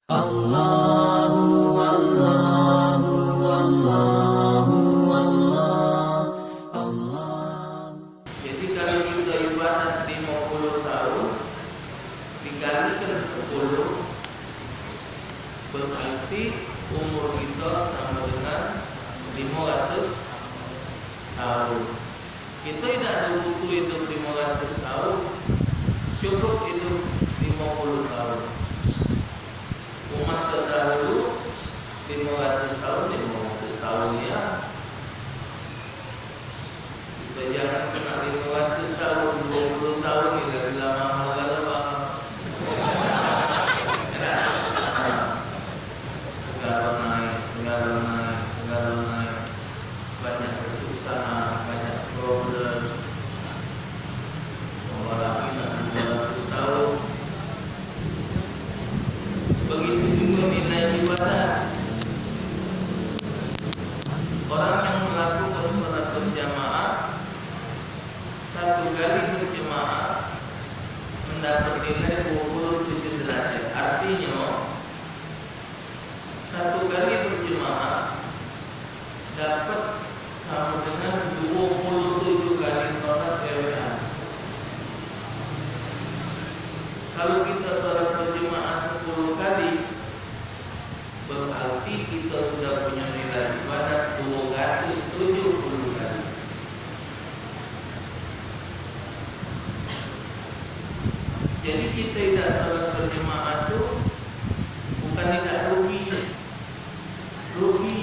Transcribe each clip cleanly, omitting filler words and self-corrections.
Allahu Allahu Allahu Allah. Jadi kalau kita ibadat 50 tahun dikalikan 10 berarti umur kita sama dengan 500 tahun. Kita tidak ada butuh hidup 500 tahun, cukup hidup 50 tahun. Umat terdahulu 500 tahun, 500 tahun ya. Kita jangan kena 500 tahun, 20 tahun ini lebih lama mahal Pak. Segala naik, banyak kesusahan, banyak problem. Apalagi nak 200 tahun. Begitu juga nilai ibadat. Orang yang melakukan sholat berjamaah satu kali berjamaah mendapat nilai 27 derajat. Artinya satu kali berjamaah dapat sama dengan 27 kali sholat GWA. Kalau kita sholat berjamaah 10 kali, berarti kita sudah punya nilai ibadat 270 kali. Jadi kita tidak sholat berjamaah itu bukan tidak rugi. Rugi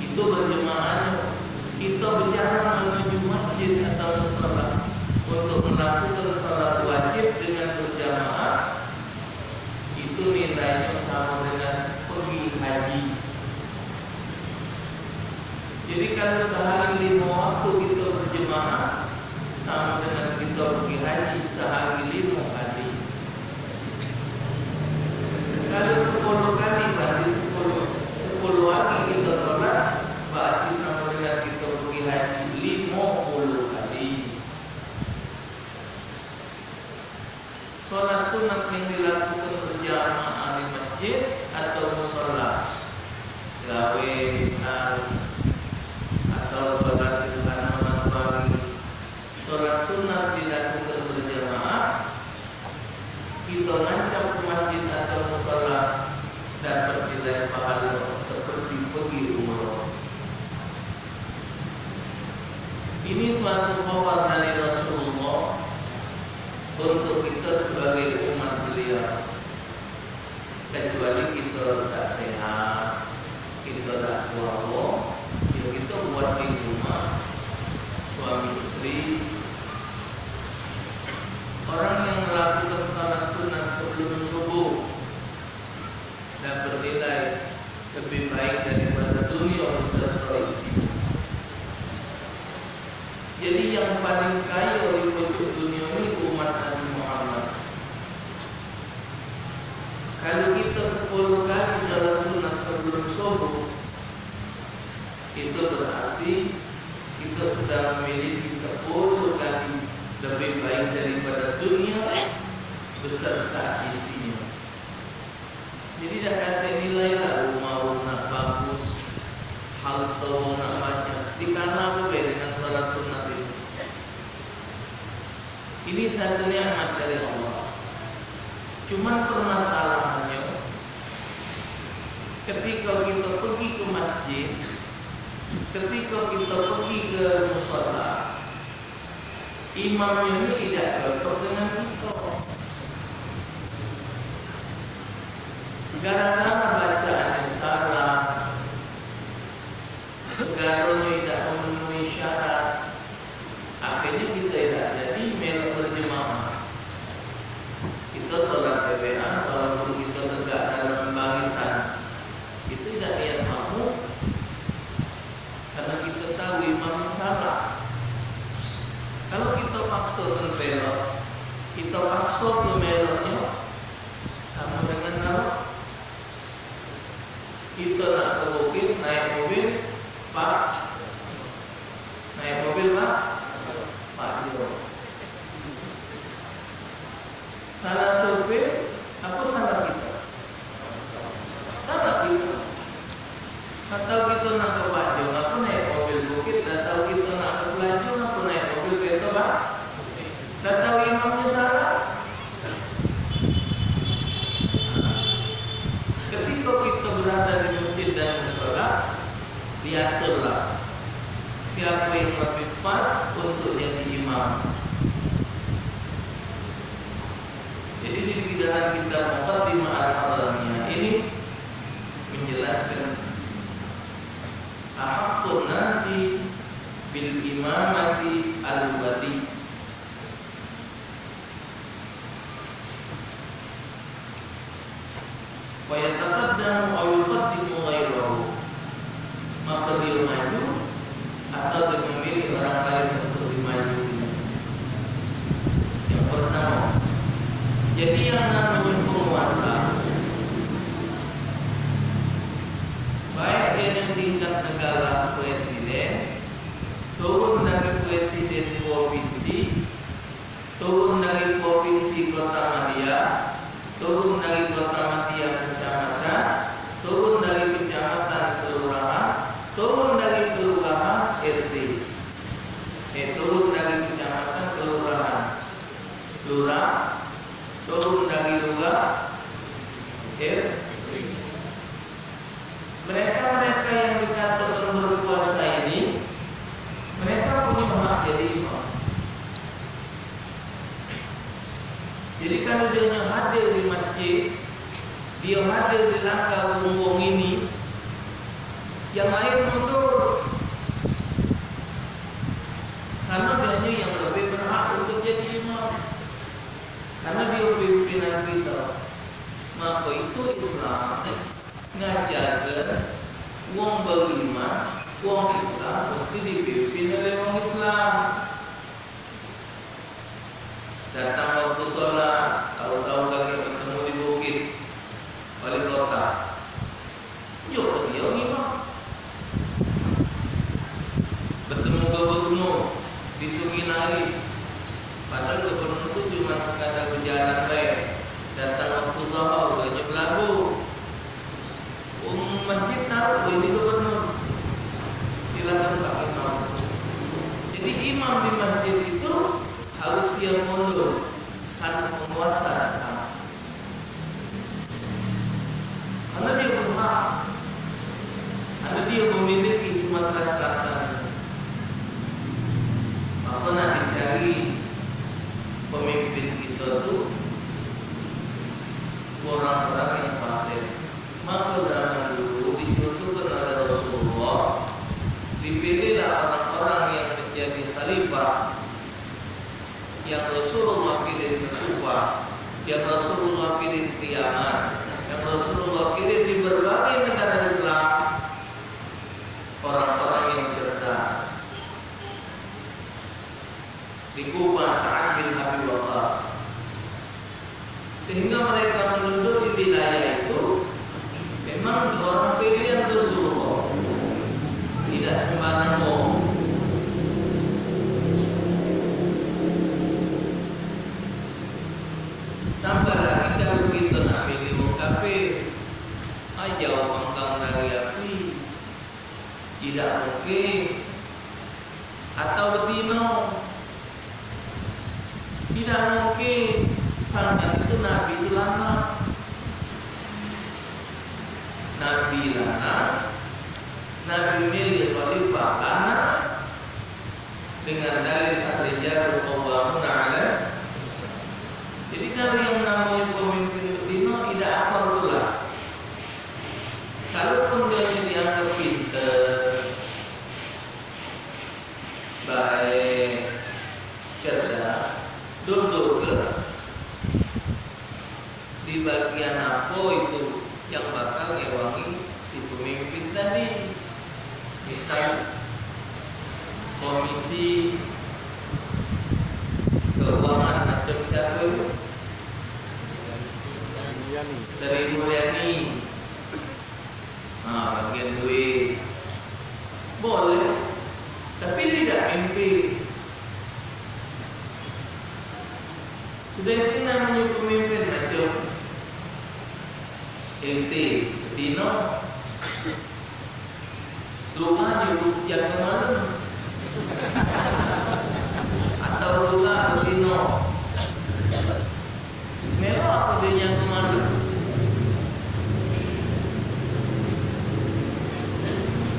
itu berjamaahnya. Kita berjalan menuju masjid atau mushola untuk melakukan sholat wajib dengan berjamaah, itu nilainya sama dengan pergi haji. Jadi kalau sehari 5 waktu kita berjamaah sama dengan kita pergi haji sehari 5 kali. Kalau 10 kali berarti 10 hari kita sholat, berarti sama dengan kita pergi haji 50 kali. Sholat sunat yang dilakukan berjamaah di masjid atau mushola, gawe misal, atau sholat duha matahari. Sholat sunat dilakukan berjamaah, kita ngancam ke masjid atau mushola dapat nilai pahala seperti pergi umrah. Ini suatu khabar dari Rasulullah untuk kita sebagai umat beliau. Kecuali kita tak sehat, kita tak kuat, ya kita buat di rumah suami istri. Orang yang melakukan salat sunat sebelum subuh dan bernilai lebih baik daripada dunia beserta isi. Jadi yang paling kaya di pojok dunia ini umat Nabi Muhammad. Kalau kita 10 kali salat sunat sebelum subuh, itu berarti kita sudah memiliki 10 kali lebih baik daripada dunia beserta isinya. Jadi dah kata nilai lah rumah nak bagus, harta nak banyak, dikalah berbeda dengan salat sunat ini. Ini satu nikmat dari Allah. Cuman permasalahannya, ketika kita pergi ke masjid, ketika kita pergi ke mushola, imamnya ini tidak cocok dengan kita. Gara-gara bacaan yang salah, segalanya tidak memenuhi syarat, akhirnya kita tidak jadi melok berjemaah. Kita sholat PBA walaupun kita tegak dalam barisan, itu tidak niat makmum, karena kita tahu imamnya salah. Kalau kita paksa ke belok, kita paksa ke beloknya, sama dengan kalau kita nak ke bukit, naik mobil, Pak Jo. Salah sopir, apa salah kita? diaturlah siapa yang lebih pas untuk jadi imam. Jadi di dalam kitab Muqaddimah Al-Hadramiyah ini menjelaskan ahaqqun nasi bil imamati al-wadi. Wa yataqaddamu aw yuqaddimu ghairahu. Maka dia maju atau dia memilih orang lain untuk dimaju. Yang pertama, jadi yang namanya penguasa, baik dia yang tingkat negara presiden, turun dari presiden provinsi, turun dari provinsi kota Madia, turun dari kota Madia kecamatan, turun dari kecamatan kelurahan, turun dari kelurahan RT, turun dari kecamatan kelurahan lurah, turun dari lurah RT. Mereka yang dikatakan berkuasa ini, mereka punya hak jadi imam. Jadi kalau dia hadir di masjid, dia hadir di langkah umum ini, yang lain mundur. Karena dia yang lebih berhak untuk jadi imam. Karena dia pimpinan kita. Maka itu Islam ngajarkan wong beriman, wong Islam mesti dipimpin oleh wong Islam. Datang waktu sholat, tahu-tahu lagi bertemu di bukit wali kota, yuk dia imam. Bertemu gubernur di Suginaris, padahal gubernur itu cuma sekadar berjalan baik. Datang waktu zuhur banyak belagu. Masjid tahu ini gubernur, silakan Pak Imam. Jadi imam di masjid itu harus siap mundur karena penguasa datang. Karena dia berhak, karena dia memiliki Sumatera Selatan. Maka nak dicari pemimpin kita tuh orang-orang yang fasih. Maka zaman dulu dicontohkan oleh Rasulullah, dipilihlah orang-orang yang menjadi khalifah, yang Rasulullah kirim ke Kufah, yang Rasulullah kirim ke Yaman, yang Rasulullah kirim di berbagai negara Islam, orang-orang yang cerdas. Di Kufah Sa'ad bin Abi Waqqas, sehingga mereka menduduki wilayah itu. Memang orang pilihan Rasulullah, tidak sembarang orang. Tambah lagi kalau kita nak pilih orang kafir, jauh pangkang dari api, tidak mungkin. Atau betina, tidak mungkin. Sangkan itu Nabi itu lama. Nabi lana, Nabi milih khalifah lana dengan dalil ar-rijalu qawwamuna 'ala. Jadi kalau yang namanya pemimpin betina tidak apa pula. Kalaupun dia dianggap pintar, baik, cerdas, duduk di bagian apa itu yang bakal ngewangi si pemimpin tadi. Misal komisi keuangan macam siapa itu? Sri Mulyani. Bagian duit boleh, tapi tidak mimpi. Sudah itu namanya pemimpin macam ente, Tino, luka juga yang kemarin, atau luka Tino, melo apa dia yang kemarin?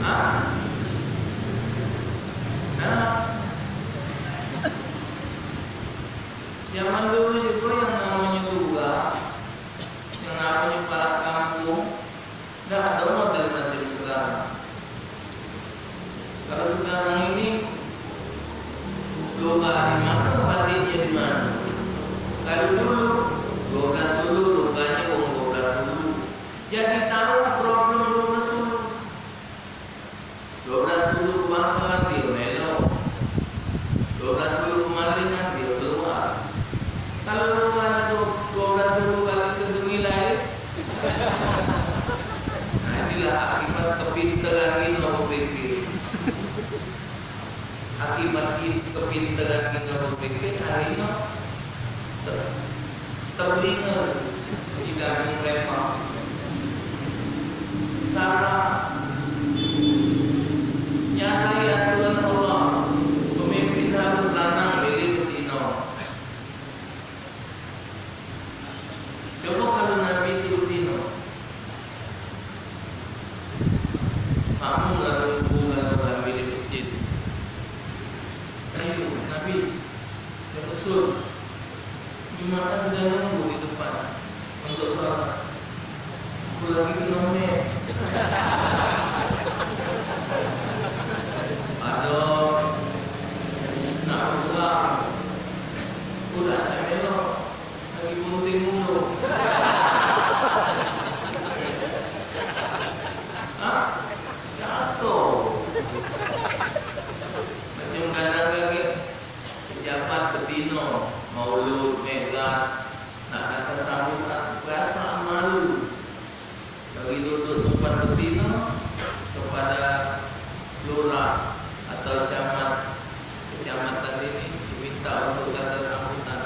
Hah? namanya para kampung, nggak ada model macam sekarang. Kalau sekarang ini loga di mana, batiknya di mana? Kalau dulu 12 hulu, loganya 12 hulu. Jadi tahu problem 12 hulu. 12 hulu kebanggaan dia melok. 12 hulu kemalingan dia keluar. Kalau lu ada 12 hulu balik ke Sungai Lais. Nah inilah akibat kepintaran kita berpikir. Akibat kepintaran kita berpikir akhirnya terlinga tidak mereka salah nyatai aturan Allah. Pemimpin harus lanang milih betina. Coba kalau Nabi itu betina, makmum nggak tunggu kalau Nabi di masjid. Ayo Nabi yang usul. Gimana sudah nunggu di depan untuk sholat? Aku lagi kenomet. Aduh, nak pulang. Udah saya melok, lagi bunting mulu. Hah? Jatuh. Macam kadang-kadang pejabat betino maulud mega nak kata sambutan rasa malu bagi duduk tempat betina kepada lurah atau kecamatan ini diminta untuk kata sambutan.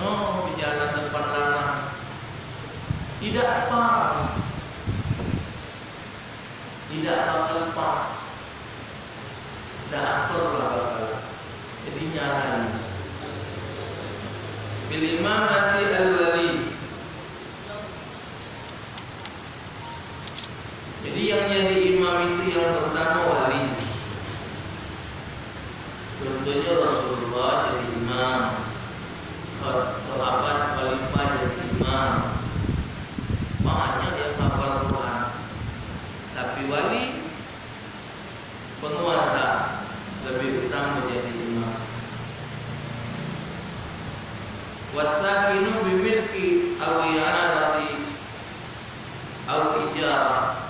Oh, berjalan depan lanang tidak pas, tidak bakal pas, tidak atur lah bakal. Jadi nyalain. Bil imamati al-wali. Jadi yang jadi imam itu yang pertama wali. Contohnya Rasulullah jadi imam, sahabat khalifah jadi imam. Banyak yang hafal Quran. Tapi wali penguasa lebih utama jadi imam. Wasakinu bimilki aw i'arati aw ijarah.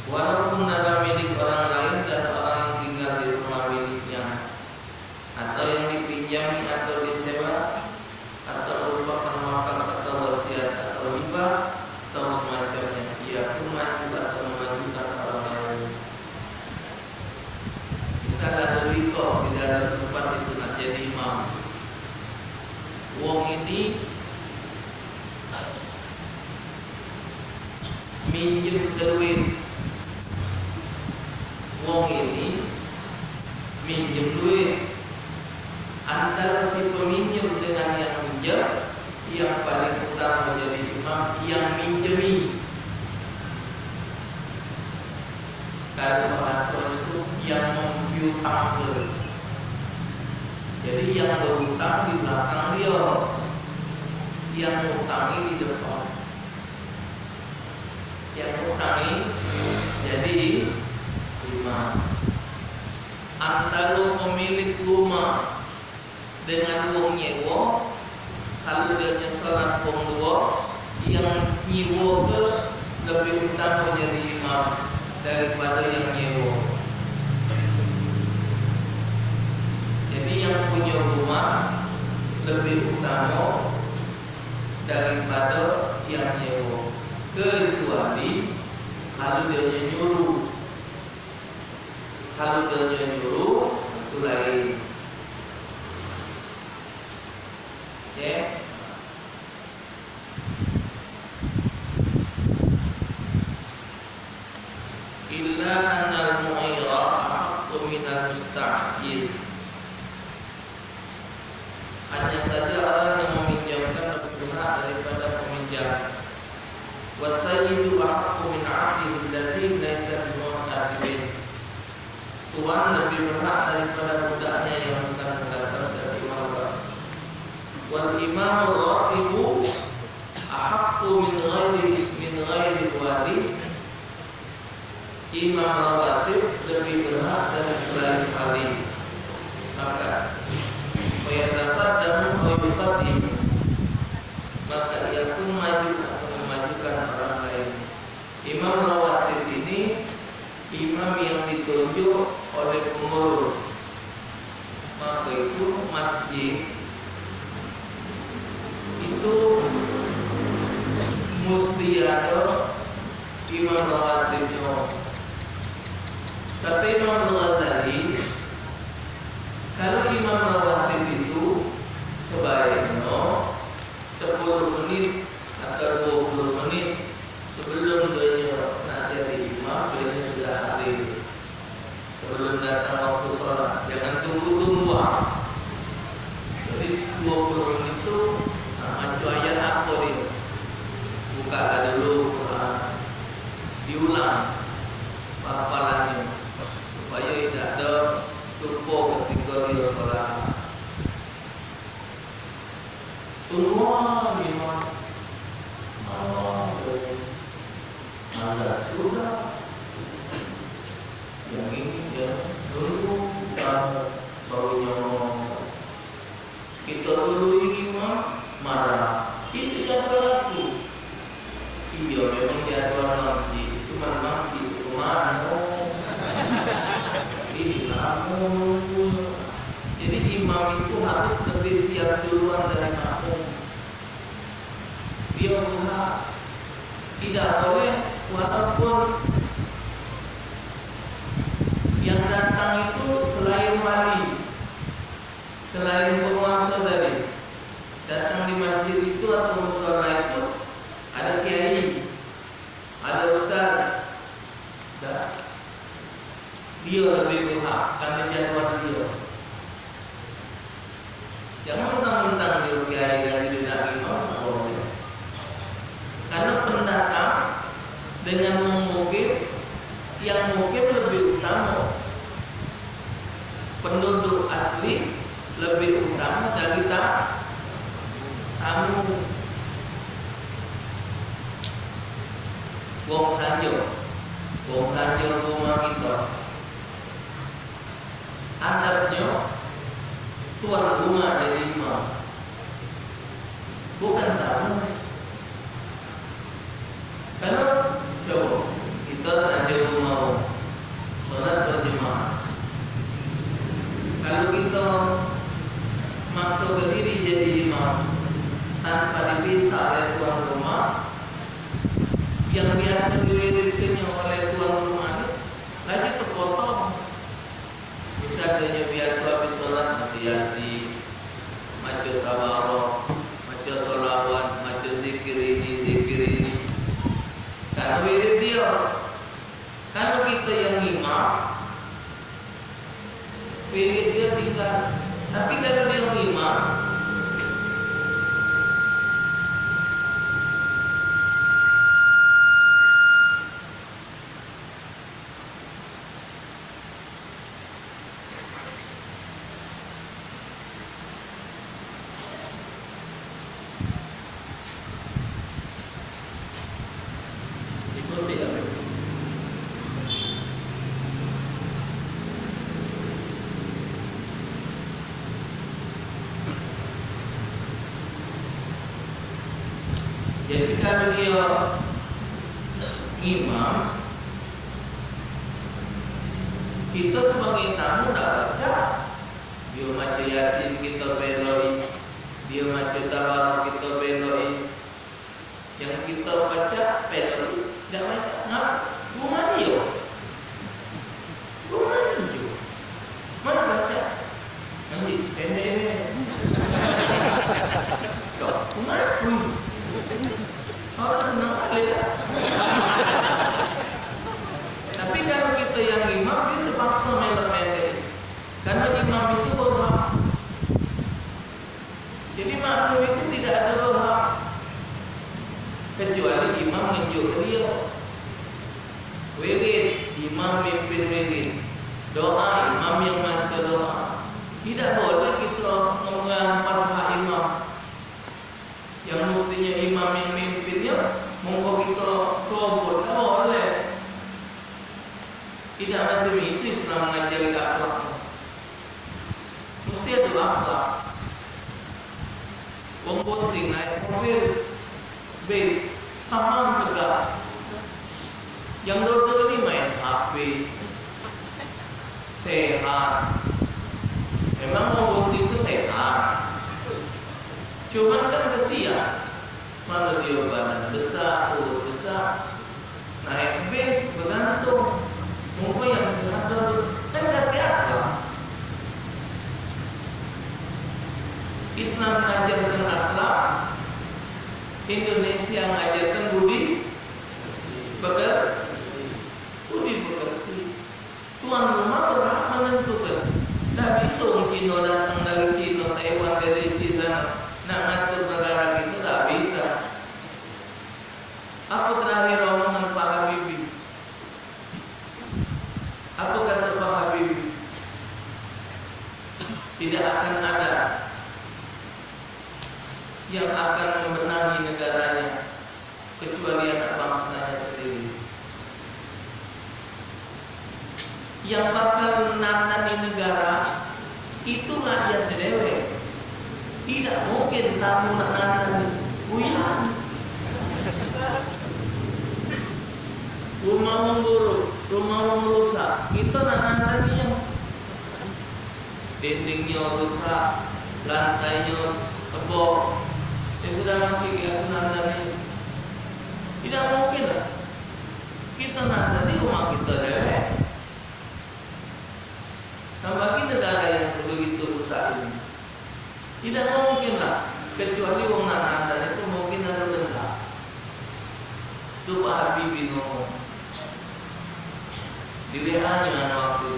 Walaupun dalam milik orang lain dan orang yang tinggal di rumah miliknya, atau yang dipinjami atau disewa, atau merupakan wakaf atau wasiat atau hibah atau semacamnya, ia pun maju atau memajukan orang lain. Misal ada wiko di dalam tempat itu nak jadi imam. Wong ini minjem duit. Wong ini minjem duit. Antara si peminjam dengan yang minjam, yang paling utama jadi imam yang minjemi. Kalau bahasanya itu yang mempiutang. Jadi yang berutang di belakang dia, yang utangi di depan. Yang utangi jadi imam. Antara pemilik rumah dengan wong nyewa, kalau dia sholat wong dua, yang nyewa ke lebih utama jadi imam daripada yang nyewa. Jadi yang punya rumah lebih utama daripada yang nyewa, kecuali kalau dia nyuruh. Kalau dia nyuruh itu lain. Ya. Illa annal mu'ira haqqu minal musta'jiz. Hanya saja orang yang meminjamkan lebih berhak daripada peminjam. Wasayyidu haqqu min 'abdihi alladhi laysa bimu'taqibin. Tuan lebih berhak daripada budaknya yang bukan mendapatkan dari Allah. wal imamur ratibu ahaqqu min ghairi wali. Imam rawatib lebih berhak dari selain wali. Maka dan yuqaddim, maka ia pun maju atau memajukan orang lain. Imam rawatib ini imam yang ditunjuk oleh pengurus. Maka itu masjid itu mesti ada imam rawatibnya. Kata Imam Al-Ghazali, kalau imam rawatib itu sebaiknya 10 menit atau 20 menit sebelum dia nak jadi imam, dia sudah hadir. Sebelum datang waktu sholat, jangan tunggu-tunggu. Jadi 20 menit itu macam ayat apa dia? Buka dulu Quran, diulang hafalannya supaya tidak ada lupa ketika dia sholat. Tunggu imam. Azan sudah. Yang ini dia dulu baru nyomong. Kita dulu imam marah. Itu jadwal aku. Iya memang jadwal masjid, cuma masjid kemana? Ini namun. Jadi imam itu harus lebih siap duluan dari makmum. Dia berhak. Tidak boleh walaupun yang datang itu selain wali, selain penguasa tadi, datang di masjid itu atau mushola itu ada kiai, ada ustaz, dan dia lebih berhak karena jadwal dia. Jangan mentang-mentang dia kiai dan tidak imam, boleh. Karena pendatang dengan memukif, yang mukif lebih utama. Penduduk asli lebih utama dari tamu. Wong sanjo rumah kita. Adabnya tuan rumah jadi imam, bukan tamu. Karena coba kita saja rumah sholat berjemaah. Kalau kita masuk berdiri jadi imam tanpa diminta oleh tuan rumah, yang biasa diwiridkannya oleh tuan rumah ini lagi terpotong. Misalnya biasa habis sholat macam yasin, macam tabarok, macam sholawat, macam zikir ini. Karena wirid dia. Kalau kita yang imam, wirid dia tinggal. Tapi kalau dia yang imam, jadi kalau dia imam, kita sebagai tamu tidak baca. Dia baca yasin kita beloi, dia baca tabarok kita beloi. Yang kita baca beloi, tidak baca. Ngap, rumah dia, mana baca? Masih pendek. Mengaku. Orang senang kali ya. Tapi kalau kita yang imam, dia terpaksa melek-melek. Karena imam itu berhak. Jadi makmum itu tidak ada berhak kecuali imam menunjuk ke dia. Wirid, imam mimpin wirid. Doa, imam yang baca doa. Tidak boleh kita mengampas hak imam. mestinya imam yang mimpinnya, monggo kita sobot, tak boleh. Tidak macam itu Islam mengajari akhlak. Mesti ada akhlak. Wong penting naik mobil, base, paham tegak. Yang dua ini main HP, sehat. Memang wong penting itu sehat. Cuman kan kesian, mana dia badan besar, perut besar, naik base bergantung. Mungkin yang sehat dulu kan kata akhlak. Islam mengajarkan akhlak, Indonesia mengajarkan budi pekerti. Tuan rumah berhak menentukan. Tak bisa orang Cina datang dari Cina, Taiwan, dari Cina nak ngatur negara kita, tak bisa. Apa terakhir omongan Pak Habibie? Apa kata Pak Habibie? Tidak akan ada yang akan membenahi negaranya kecuali anak bangsanya sendiri. Yang bakal menandani negara itu rakyat dewe. Tidak mungkin tamu nak nandani buyan. Rumah memburuk, rumah merusak, kita nak nandani yang dindingnya rusak, lantainya tebok. Ya sudah masih kita nandani. Tidak mungkin lah. Kita nandani rumah kita dewe. Nah, bagi negara yang sebegitu besar ini, tidak mungkinlah kecuali orang nandani itu mungkin ada denda. Itu Pak Habibie ngomong di WA dengan waktu.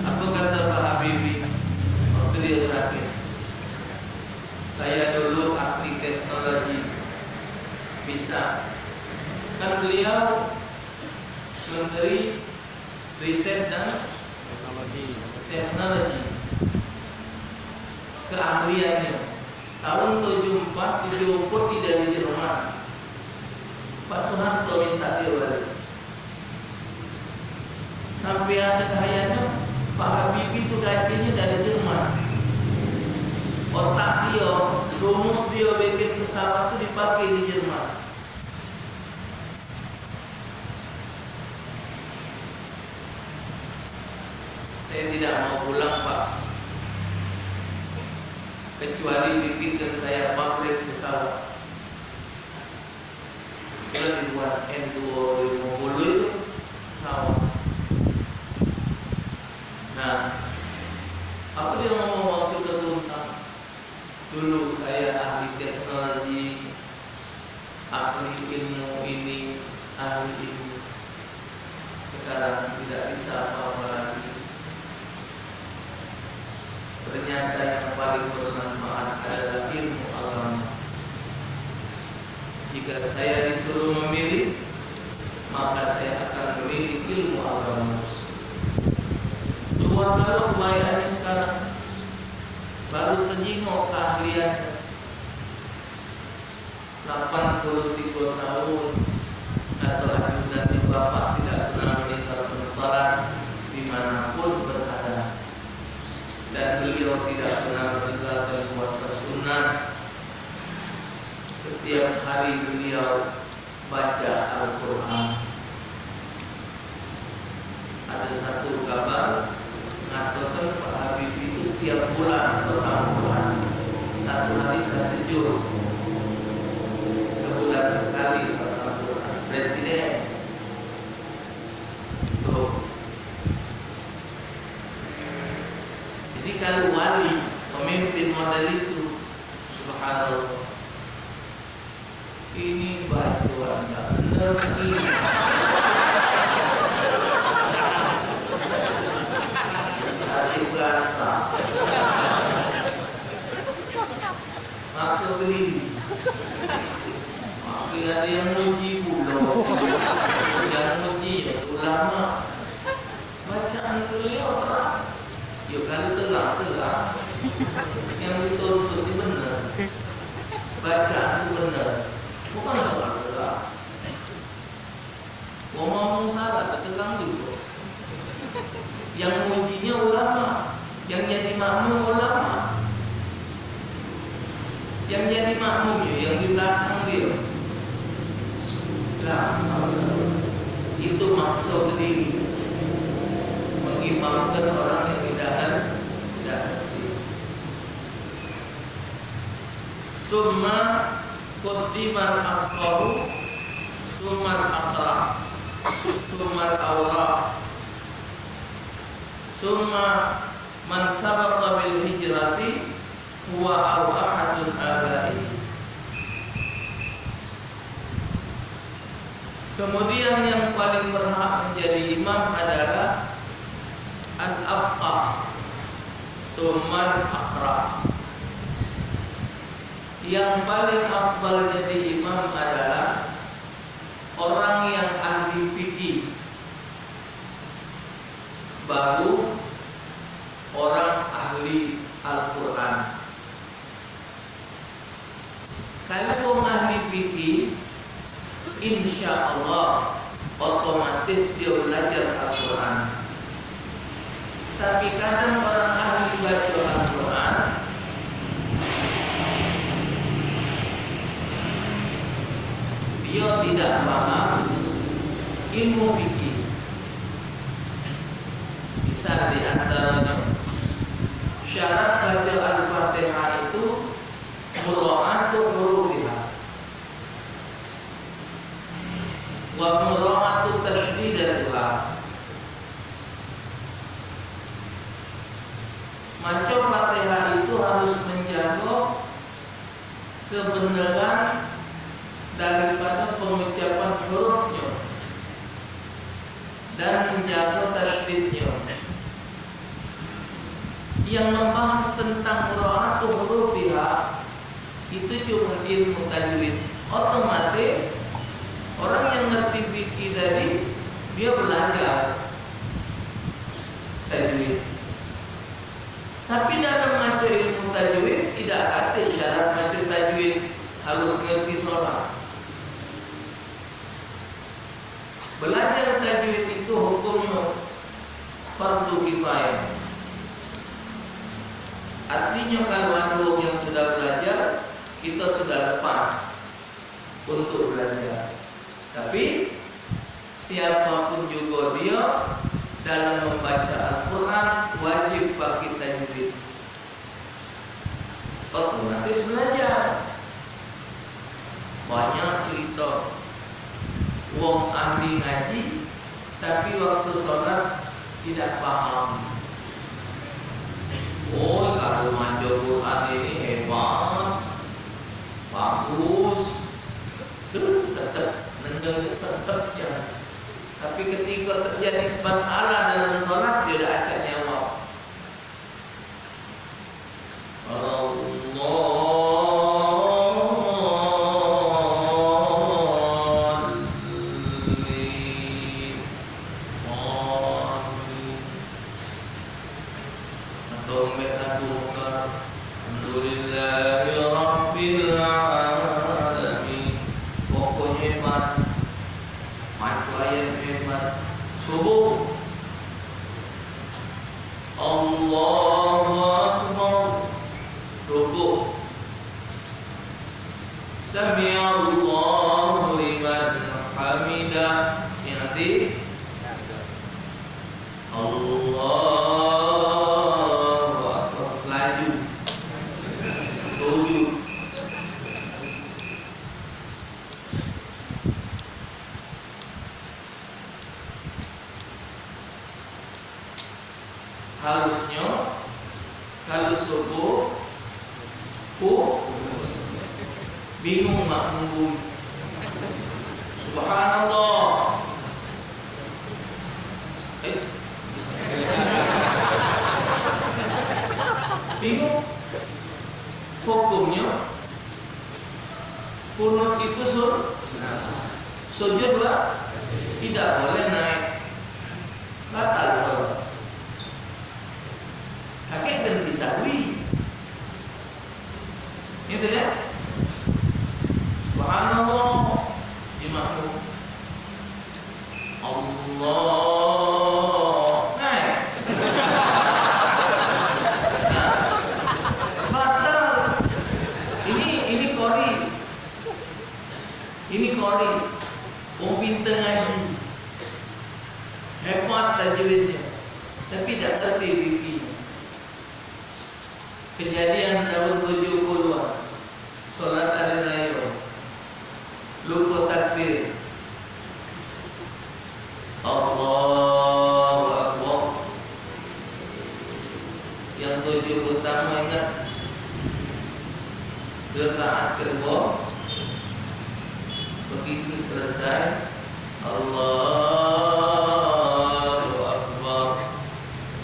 Apa kata Pak Habibie waktu dia sakit? Saya dulu ahli teknologi, bisa. Kan beliau Menteri Riset dan Teknologi. Keahliannya tahun 74 dijemput dari Jerman. Pak Soeharto minta dia balik. Sampai akhir hayatnya Pak Habibie itu gajinya dari Jerman. Otak dia, rumus dia bikin pesawat itu dipakai di Jerman. Saya tidak mau pulang Pak, kecuali bikinkan saya pabrik pesawat. Kita dibuat M250 itu pesawat. Nah, apa dia ngomong waktu tertuntang? Dulu saya ahli teknologi, ahli ilmu ini, ahli ini. Sekarang tidak bisa apa-apa lagi. Ternyata yang paling bermanfaat adalah ilmu agama. Jika saya disuruh memilih, maka saya akan memilih ilmu agama. Keluar kebayarannya sekarang, baru terjengok keahliannya. 83 tahun atau ajudan di bapak tidak pernah meninggalkan salat dimanapun berada. Dan beliau tidak pernah meninggalkan puasa sunnah. Setiap hari beliau baca Al-Quran. Ada satu kabar mengatakan Pak Habibie itu tiap bulan atau bulan satu hari satu juz, sebulan sekali Al-Quran. Presiden tuh. Jadi kalau wali pemimpin model itu, subhanallah, ini bacaan nggak benar ini. Hati berasa. Maksud beli. Maksud ada yang muji pula, yang muji itu ulama. Baca bacaan beliau terang. Yuk kalau terang, yang dituntut itu benar. Bacaan itu benar, bukan salah terang. Ngomong salah terang juga. Yang mujinya ulama, yang jadi makmum ulama, yang jadi makmumnya yang di belakang dia. Nah, itu maksud diri mengimamkan orang yang tidak ngerti. Summa qaddimal aqrabu, summal aqra, summal awra, summa man sabaqa bil hijrati huwa aw ahadun abai. Kemudian yang paling berhak menjadi imam adalah al-afqah, summal aqra. Yang paling afdal jadi imam adalah orang yang ahli fikih, baru orang ahli Al-Quran. Kalau orang ahli fikih, insya Allah otomatis dia belajar Al-Quran. Tapi kadang orang ahli baca Al-Quran dia tidak paham ilmu fikih. Bisa di antaranya syarat baca Al-Fatihah itu mura'atu hurufiha wa mura'atu tasdidatuha. Baca Fatihah itu harus menjaga kebenaran daripada pengucapan hurufnya dan menjaga tasdidnya. Yang membahas tentang mura'atu hurufiha itu cuma ilmu tajwid. Otomatis orang yang ngerti fikih tadi dia belajar tajwid. Tapi dalam baca ilmu tajwid tidak ada syarat baca tajwid harus ngerti sholat. Belajar tajwid itu hukumnya fardu kifayah. Artinya kalau ada orang yang sudah belajar, kita sudah lepas untuk belajar. Tapi siapapun juga dia dalam membaca Al-Quran wajib pakai tajwid. Otomatis belajar. Banyak cerita wong ahli ngaji tapi waktu sholat tidak paham. Oh, kalau baca Quran ini hebat, bagus, terus setep, nendang setep ya. Tapi ketika terjadi masalah dalam sholat dia dah acak nyawa. Subuh Allahu Akbar, rukuk Sami'allahu liman hamidah, nanti Allahu Akbar, laju sujud. Harusnya kalau subuh bingung nak nunggu. Subhanallah. Bingung. Hukumnya kunut itu sujud lah, tidak boleh naik, batal sholat. Ini qori, orang pintar ngaji, hebat tajwidnya, tapi tak kerti fikih. Kejadian tahun 70-an, solat hari raya, lupa takbir, Allahu Akbar. Yang 7 pertama ingat, rakaat kedua, begitu selesai, Allahu Akbar,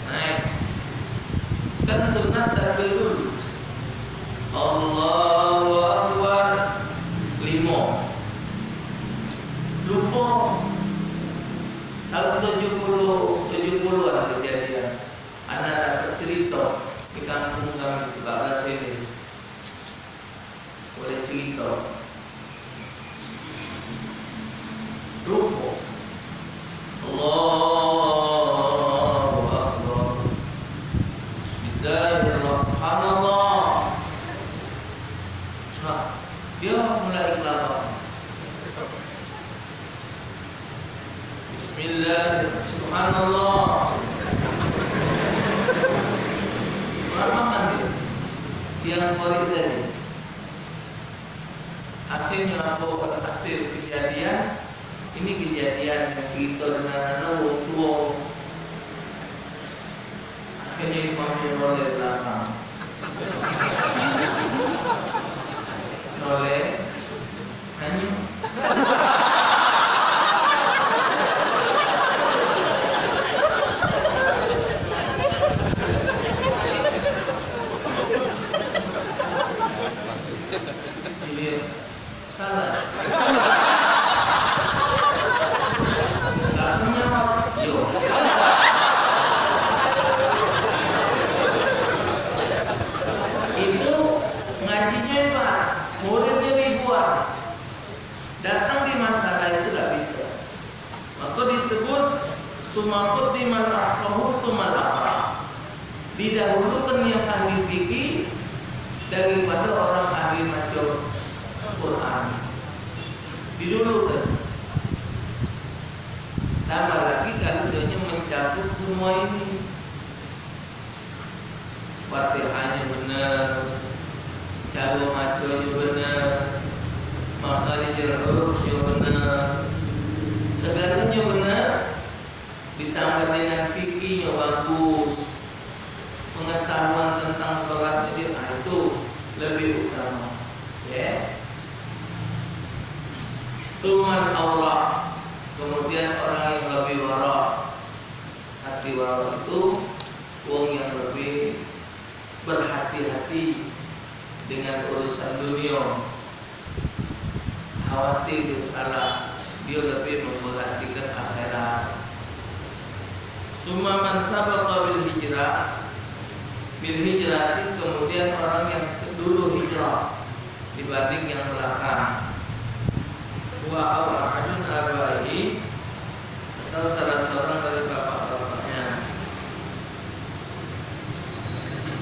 naik. Kan sunat takbir dulu, Allahu Akbar, 5. Lupa. Tahun 70-an kejadian. Anak dapat cerita di kampung kami 14 ini. Boleh cerita. Lupa. Allahu Akbar. Bismillahirrahmanirrahim. Nah, dia mulai kelapa. Bismillahirrahmanirrahim. Subhanallah. Pemahaman dia yang qori tadi. Akhirnya apa hasil kejadian? Ini kejadian yang cerita dengan anak tua. Akhirnya imamnya noleh belakang. Noleh hanya jadi salah. Langsungnya yo. Itu ngajinya Pak, muridnya ribuan. Datang di masalah itu tidak bisa. Maka disebut sumakut di malakahu sumalakah. Didahulukan yang ahli fikih daripada orang ahli macam Quran. Didulukan. Tambah lagi kalau dia mencakup semua ini, Fatihahnya benar, cara macamnya benar, makharijul hurufnya benar, segalanya benar, ditambah dengan fikih yang bagus, pengetahuan tentang sholat jadi itu lebih utama. Ya. Suman Allah, kemudian orang yang lebih wara. Hati wara itu orang yang lebih berhati-hati dengan urusan dunia, khawatir dia salah, dia lebih memperhatikan akhirat. Summa man sabaqa bil hijrah, kemudian orang yang dulu hijrah dibanding yang belakang. Wa ahadun abaihi, atau salah seorang dari bapak-bapaknya.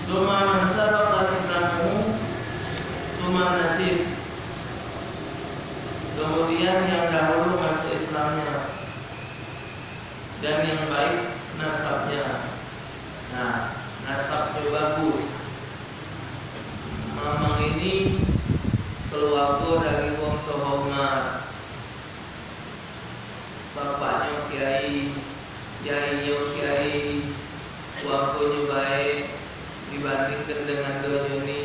Summa man sabaqa islamuhu summa nasib, kemudian yang dahulu masuk Islamnya dan yang baik nasabnya. Nah, nasabnya bagus. Mamang ini keluarga dari wong terhormat, bapaknya kiai, yainya kiai, keluarganya baik dibandingkan dengan dunia ini.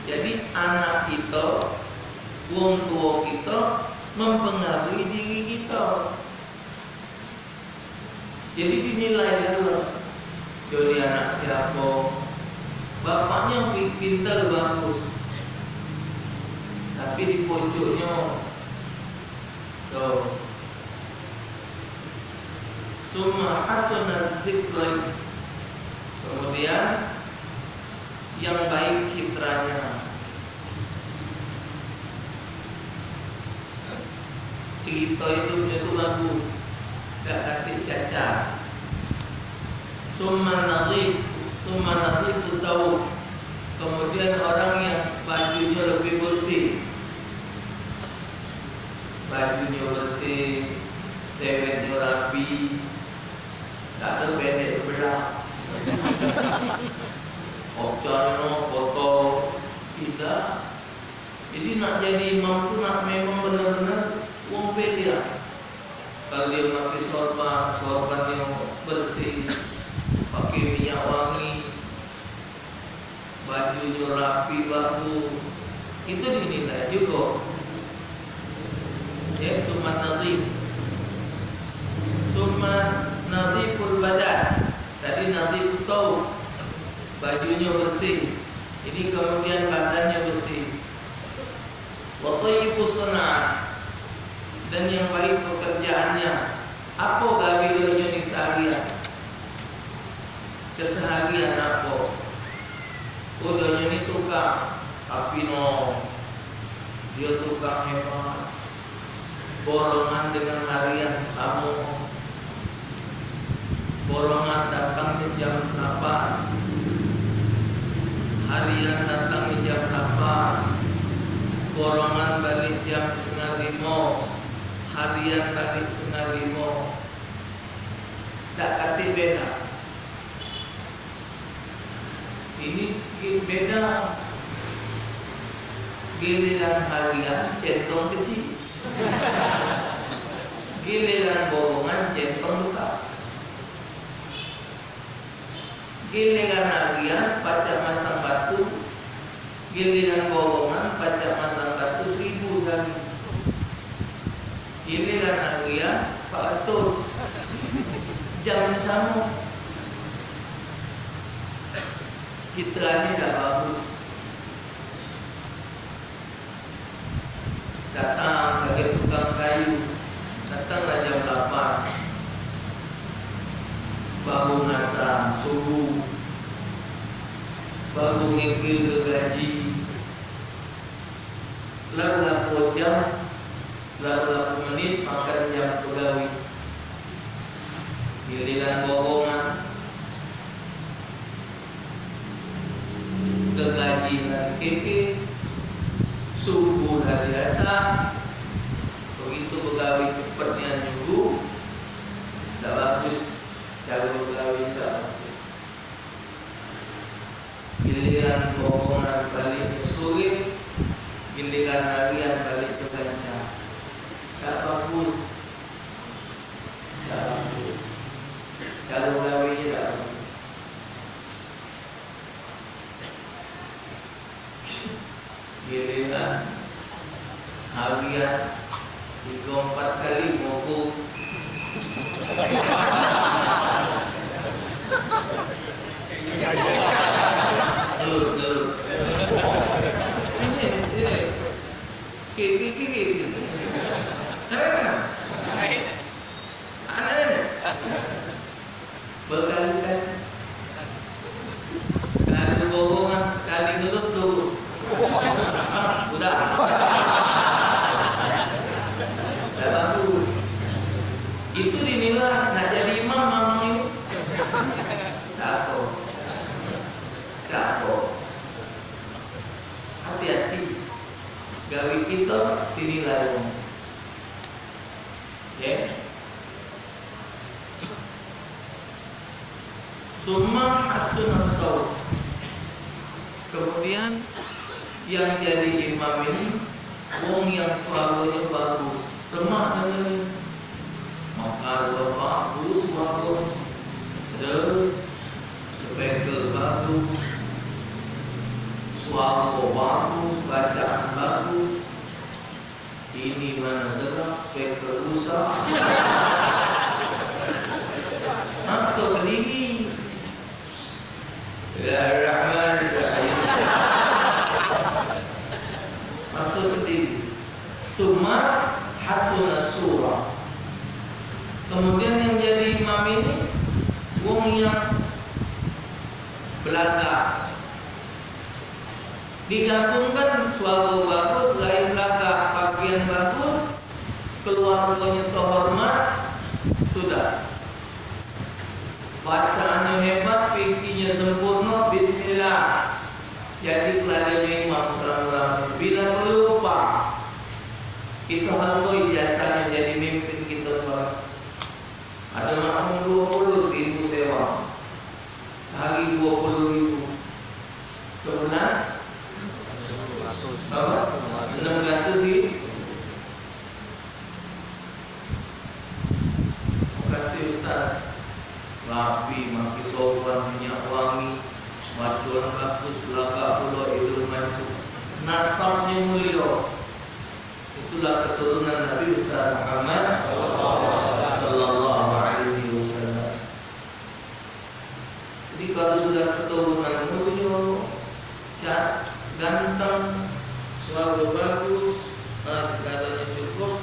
Jadi anak kita, wong tua kita mempengaruhi diri kita. Jadi dinilai dulu, dia anak siapa, bapaknya pintar bagus, tapi di pojoknya tuh summa hasanat dzikri, kemudian yang baik citranya, cerita hidupnya itu bagus, gak katik cacat. Summa nadhif thawb, kemudian orang yang bajunya lebih bersih. bajunya bersih, sewetnya rapi, tak ada pendek sebelah. Opcarnya foto kita. Jadi nak jadi imam tu nak memang benar-benar uang dia. Kalau dia pakai sorban yang bersih, pakai minyak wangi, bajunya rapi bagus, itu dinilai juga. Ya, summa nadhif, summa nadhiful badan. Tadi nadhif thawb, bajunya bersih. Ini kemudian badannya bersih. Wa thayyibus sun'ah, dan yang baik pekerjaannya. Apa gawe dia ni seharian? Keseharian apa? Dia ni tukang apino, dia tukang hebat, borongan dengan harian sama, borongan datangnya jam 8, harian datangnya jam 8, borongan balik jam 4:30, harian balik 4:30. Tak kata beda. Ini beda. Giliran harian centong kecil, giliran borongan centong besar. Giliran harian pacak masang batu, giliran borongan pacak masang batu 1000 sehari. Giliran harian 400. Jamnya sama. Citranya dah bagus. Datang bagi tukang kayu, datanglah jam 8, baru ngasam subuh, baru ngikil ke gaji, lalu jam, lalu menit makan jam pegawai. Giliran borongan, ke gaji dan keke, subuh hari asar. Begitu pegawai cepatnya nyuruh, tak bagus. Cara pegawai tak bagus. Giliran borongan balik ke sore, giliran harian balik ke kancah. Tak bagus. Tak bagus. Cara pegawai tak bagus. Giliran harian 3-4 kali mogok. Gelut. Ini. Kiki. Aneh. Berkali-kali. Kalau bohongan sekali gelut lurus. Sudah. Tak bagus. Itu dinilai nak jadi imam memang ini. Tak apa. Hati-hati. Gawe kita dinilai. Ya. Summa hasunus shaut. Kemudian yang jadi imam ini wong yang suaranya bagus, lemah dengan maka bagus suara, sedar, speaker bagus, suara bagus, bacaan bagus. Ini mana sedap, speaker rusak. Masuk ke diri. Bismillahirrahmanirrahim. Masuk ke diri. Summa hasunus surah. Kemudian yang jadi imam ini wong yang belaka. Digabungkan suara bagus, gaya belaka, pakaian bagus, keluarganya terhormat, sudah. Bacaannya hebat, fikihnya sempurna, bismillah. Jadi keladanya imam sallallahu alaihi wasallam. Bila berlupa, Kita harus ijazahnya jadi mimpin kita sholat. Ada makmum 20.000 sewa, sehari 20.000, sebulan berapa? 600 ribu. Makasih Ustaz. Rapi, maki sopan, minyak wangi, macuan rakus, belakang pulau idul maju. Nasabnya mulia. Itulah keturunan Nabi besar Muhammad sallallahu alaihi wasallam. Jadi kalau sudah keturunan mulia, ganteng, suara bagus, segalanya cukup,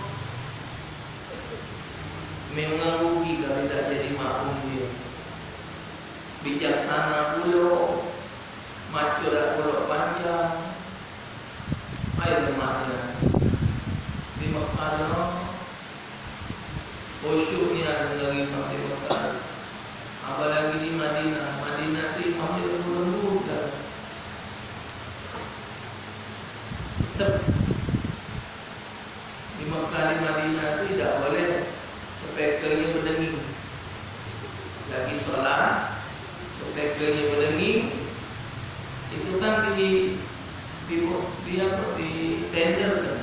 memang rugi kalau tidak jadi makmum dia. Bijaksana pula, macur pula panjang, air lemaknya di Mekah, khusyuknya dari imam di Mekah. Apalagi di Madinah, Madinah itu imamnya lembut kan. Setep di Mekah, di Madinah itu tidak boleh speakernya berdenging. Lagi sholat, speakernya berdenging. Itu kan di tender kan.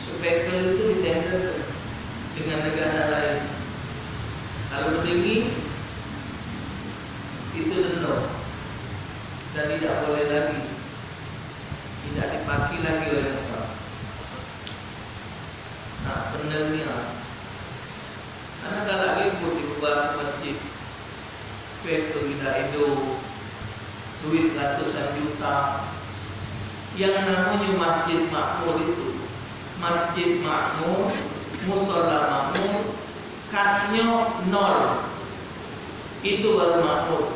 Speaker itu ditender dengan negara lain. Kalau berdenging itu denda dan tidak boleh lagi, tidak dipakai lagi oleh mereka. Nah, benernya karena kalau ribut di beberapa masjid, speaker tidak itu duit ratusan juta. Yang namanya masjid makmur itu, masjid makmur, musola makmur, kasnya nol, itu baru makmur.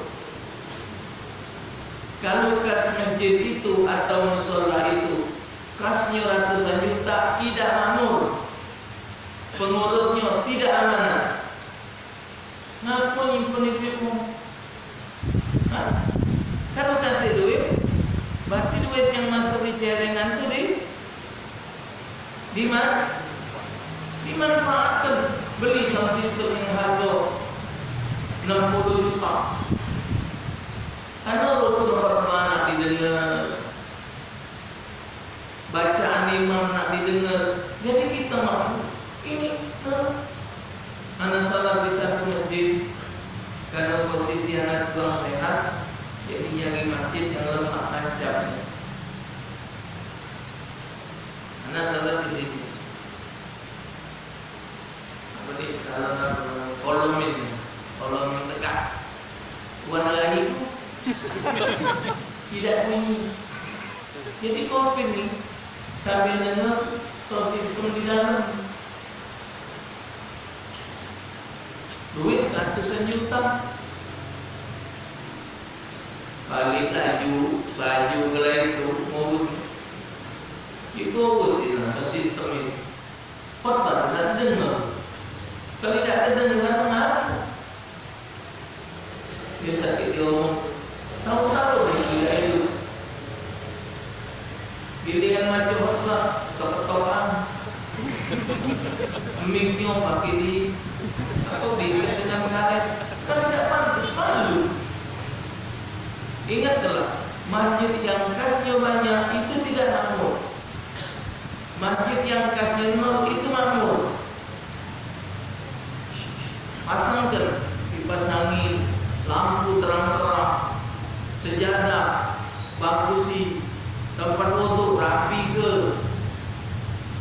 Kalau kas masjid itu atau musola itu kasnya ratusan juta, tidak makmur, pengurusnya tidak amanah. Ngapa nyimpen duitmu? Kalau kata duit, berarti duit yang masuk di celengan itu dimanfaatkan. Beli sound system yang harga 60 juta. Karena rukun khutbah nak didengar, bacaan imam nak didengar. Jadi kita mahu ini anak salat di satu masjid karena posisi anak kurang sehat, jadi nyari masjid yang lemah tancap. Anak salat di sini. Apa ni salat kolom tegak. Warna itu tidak bunyi. Jadi kopi nih sambil dengar sound system di dalam. Duit ratusan juta. Balik baju gelap itu ngurus. Itu urus sistem ini. Khotbah tidak dengar. Kalau tidak terdengar mengapa? Biasa dia ngomong, tahu-tahu dia itu. Giliran macam khotbah kepetokan. Miknya pakai di atau diikat dengan karet, kan tidak pantas, malu. Ingatlah, masjid yang kasnya banyak itu tidak makmur. Masjid yang kasnya nol itu makmur. Pasangkan kipas angin, lampu terang-terang, sejadah, bagusi, tempat wudhu rapi ke,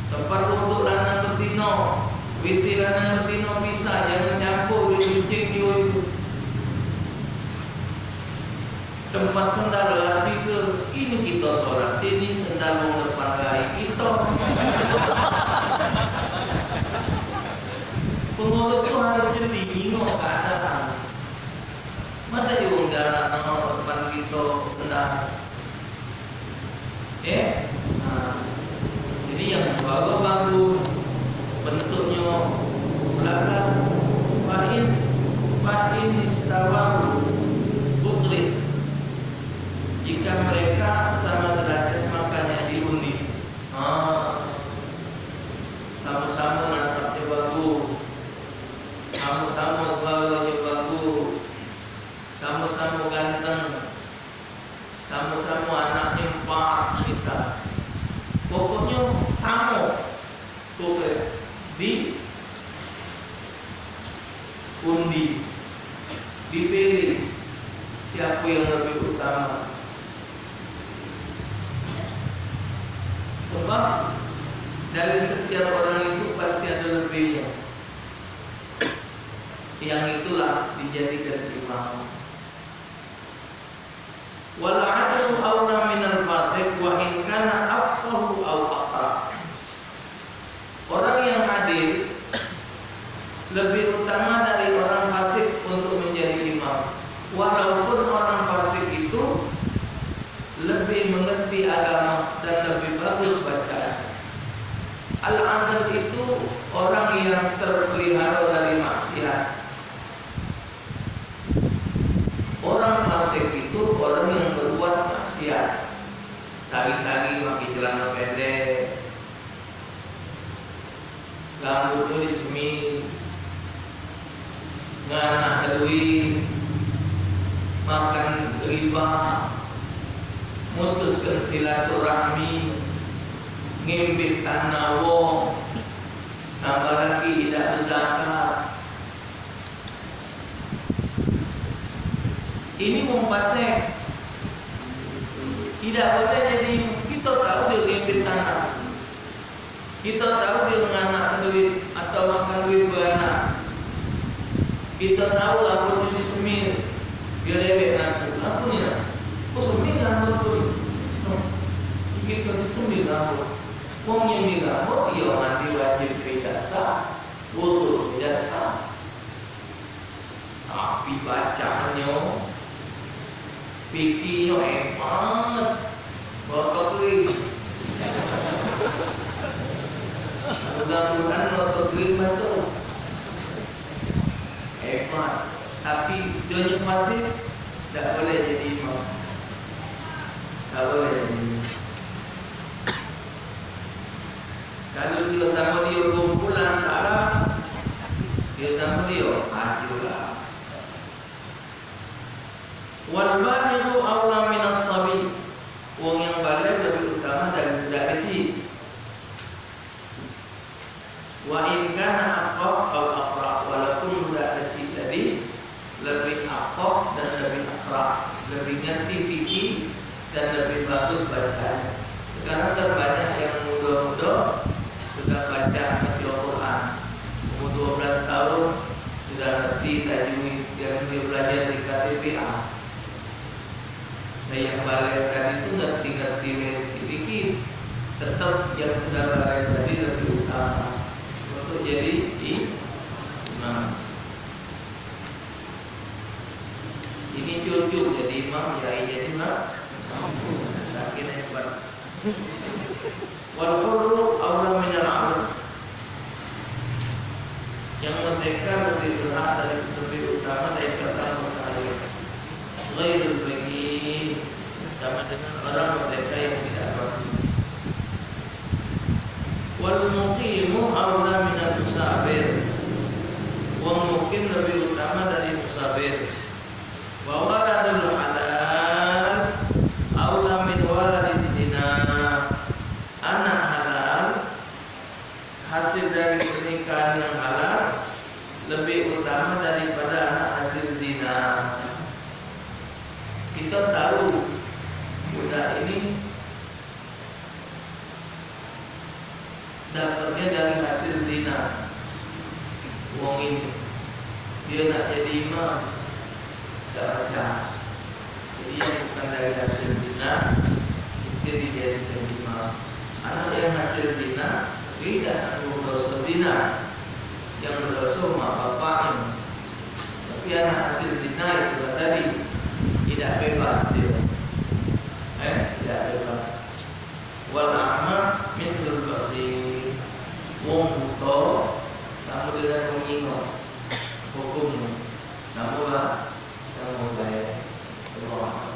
tempat wudhu lanang betina, WC lanang betina bisa, jangan campur kucing dia itu. Tempat sendal rapi ke, ini kita sholat sini, sendal mau depan rai kita. Pengurus itu harus jadi nengok keadaan. Mana yang dana nengok depan kita sendal. Jadi yang suara bagus, bentuknya belakang, fa'in istawa buklit. Jika mereka sama derajat makanya diundi. diundi, dipilih siapa yang lebih utama. Sebab dari setiap orang itu pasti ada lebihnya. Yang itulah dijadikan imam. Wal adlu aula minal fasik wa in kana afqahu aw aqra. Orang yang adil lebih utama dari orang fasik untuk menjadi imam. Walaupun orang fasik itu lebih mengerti agama dan lebih bagus bacaan. Al-adl itu orang yang terpelihara dari maksiat. Orang fasik itu orang yang berbuat maksiat. Sari-sari pakai celana pendek, rambutnya disemi, nganak duit, makan riba, mutuskan silaturahmi, ngimpit tanah wong, tambah lagi tidak berzakat. Ini wong fasik. Tidak boleh jadi. Kita tahu dia ngimpit tanah, kita tahu dia nganak duit atau makan duit beranak, kita tahu rambutnya disemir, dia lewek nanti. Aku ni lah, aku semir rambut tu. Kita disemir rambut. Wong yang di rambut, dia mandi wajib tidak sah, wudu tidak sah. Tapi bacaannya, fikirnya hebat, bakal kering. Mudah-mudahan bakal kering betul. Hebat. Tapi dia masih tak boleh jadi imam. Tak boleh jadi imam. Kalau dia sama dia kumpulan tak, dia sama dia majulah. Wal balighu aula min as-sabi. Wong yang balik lebih utama dari budak kecil. Wa in kana aqrab aw aqra, walaupun budak kecil tadi lebih aqrab dan lebih aqra, lebih ngerti fikih dan lebih bagus bacaan. Sekarang terbanyak yang muda-muda sudah baca Al-Quran. Umur 12 tahun sudah ngerti tajwid, yang dia belajar di KTPA. Nah yang balik tadi itu ngerti-ngerti dikit, tetap yang sudah balik tadi lebih utama untuk jadi imam. Ini cucu jadi imam, ya jadi imam. Sakit hebat. Wal hurru aula min al-'abd. Yang merdeka lebih berhak dari lebih utama daripada masalah. Ghairul baghi, sama dengan orang merdeka yang tidak bagi. Wal muqimu aula min al-musafir. Wong mukim lebih utama dari musafir. Wa waladul halal aula min waladiz zina. Anak halal, hasil dari pernikahan yang halal lebih utama daripada anak hasil zina. Kita tahu budak ini dapatnya dari hasil zina. Wong ini dia nak jadi imam, tak baca. Jadi yang bukan dari hasil zina itu dijadikan imam. Anak yang hasil zina tidak tanggung dosa zina, yang berdosa mak bapaknya. Tapi anak hasil zina itu tadi tidak bebas dia, tidak bebas. Wal a'ma mislul basir. Wong buta sama dengan mengingat hukumnya, sama baik. Allah.